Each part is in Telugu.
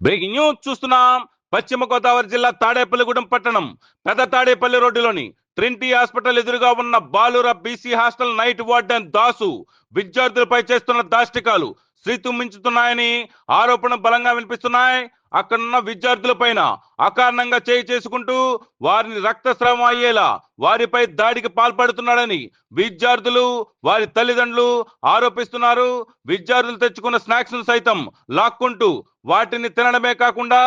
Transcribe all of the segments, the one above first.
బ్రేకింగ్ న్యూస్ చూస్తున్నాం. పశ్చిమ గోదావరి జిల్లా తాడేపల్లిగూడెం పట్టణం పెద్ద తాడేపల్లి రోడ్డులోని ట్రినిటీ హాస్పిటల్ ఎదురుగా ఉన్న బాలుర BC hostel night warden Dasu విద్యార్థులపై చేస్తున్న దాష్టికాలు మించుతున్నాయని ఆరోపణలు బలంగా వినిపిస్తున్నాయి. అక్కడున్న విద్యార్థుల పైన అకారణంగా చేయి చేసుకుంటూ వారిని రక్తస్రావం అయ్యేలా వారిపై దాడికి పాల్పడుతున్నాడని విద్యార్థులు వారి తల్లిదండ్రులు ఆరోపిస్తున్నారు. విద్యార్థులు తెచ్చుకున్న స్నాక్స్ ను సైతం లాక్కుంటూ వాటిని తినడమే కాకుండా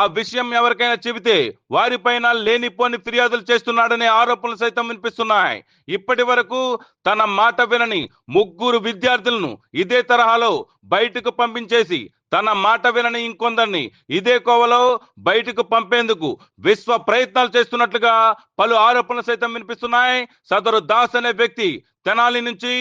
ఆ విషయం ఎవరికైనా చెబితే వారిపైన లేనిపోని ఫిర్యాదులు చేస్తున్నాడనే ఆరోపణలు సైతం వినిపిస్తున్నాయి. ఇప్పటి వరకు తన మాట వినని ముగ్గురు విద్యార్థులను ఇదే తరహాలో బయటకు పంపించేసి తన మాట వినని ఇంకొందరిని ఇదే కోవలో బయటకు పంపేందుకు విశ్వ ప్రయత్నాలు చేస్తున్నట్లుగా పలు ఆరోపణలు సైతం వినిపిస్తున్నాయి. సదరు దాస్ అనే వ్యక్తి తెనాలి నుంచి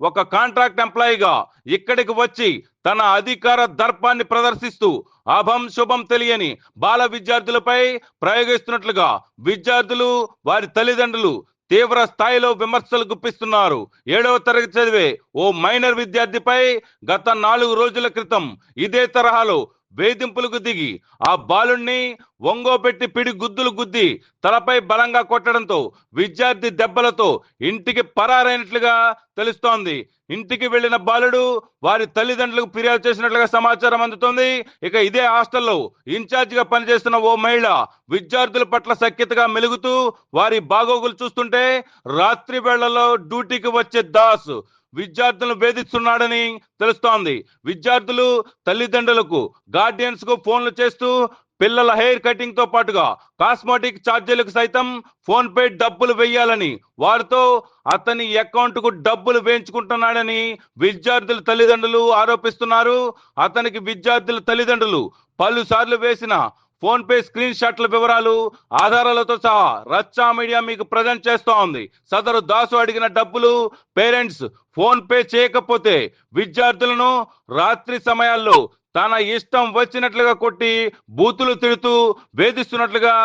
ఒక కాంట్రాక్ట్ ఎంప్లాయీగా ఇక్కడికి వచ్చి తన అధికార దర్పాన్ని ప్రదర్శిస్తూ అభం శుభం తెలియని బాల విద్యార్థులపై ప్రయోగిస్తున్నట్లుగా విద్యార్థులు వారి తల్లిదండ్రులు తీవ్ర స్థాయిలో విమర్శలు గుప్పిస్తున్నారు. 7వ తరగతి చదివే ఓ మైనర్ విద్యార్థిపై గత 4 రోజుల క్రితం ఇదే తరహాలో వేధింపులకు దిగి ఆ బాలుణ్ణి ఒంగోబెట్టి పిడి గుద్దులు గుద్ది తలపై బలంగా కొట్టడంతో విద్యార్థి దెబ్బలతో ఇంటికి పరారైనట్లుగా తెలుస్తోంది. ఇంటికి వెళ్లిన బాలుడు వారి తల్లిదండ్రులకు ఫిర్యాదు చేసినట్లుగా సమాచారం అందుతోంది. ఇక ఇదే హాస్టల్లో ఇన్ఛార్జ్ గా పనిచేస్తున్న ఓ మహిళ విద్యార్థుల పట్ల సఖ్యతగా మెలుగుతూ వారి బాగోగులు చూస్తుంటే రాత్రి వేళల్లో డ్యూటీకి వచ్చే దాస్ విద్యార్థులను వేధిస్తున్నాడని తెలుస్తోంది. విద్యార్థులు తల్లిదండ్రులకు గార్డియన్స్ కు ఫోన్లు చేస్తూ పిల్లల హెయిర్ కటింగ్ తో పాటుగా కాస్మెటిక్ ఛార్జీలకు సైతం ఫోన్ పే డబ్బులు వేయాలని వారితో అతని అకౌంట్ కు డబ్బులు వేయించుకుంటున్నాడని విద్యార్థుల తల్లిదండ్రులు ఆరోపిస్తున్నారు. అతనికి విద్యార్థుల తల్లిదండ్రులు పలుసార్లు వేసిన ఫోన్ పే స్క్రీన్ షాట్ల వివరాలు ఆధారాలతో సహా రచ్చా మీడియా మీకు ప్రజెంట్ చేస్తూ ఉంది. సదరు దాసు అడిగిన డబ్బులు పేరెంట్స్ ఫోన్ పే చేయకపోతే విద్యార్థులను రాత్రి సమయాల్లో తన ఇష్టం వచ్చినట్లుగా కొట్టి బూతులు తిడుతూ వేధిస్తున్నట్లుగా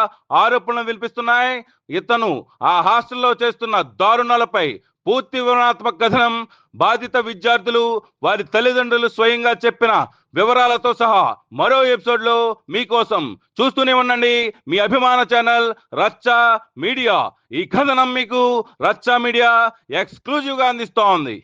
ఆరోపణలు వినిపిస్తున్నాయి. ఇతను ఆ హాస్టల్లో చేస్తున్న దారుణాలపై పూర్తి వివరణాత్మక కథనం బాధిత విద్యార్థులు వారి తల్లిదండ్రులు స్వయంగా చెప్పిన వివరాలతో సహా మరో ఎపిసోడ్ లో మీకోసం చూస్తూనే ఉండండి మీ అభిమాన ఛానల్ రచ్చా మీడియా. ఈ కథనం మీకు రచ్చా మీడియా ఎక్స్క్లూజివ్ గా అందిస్తోంది.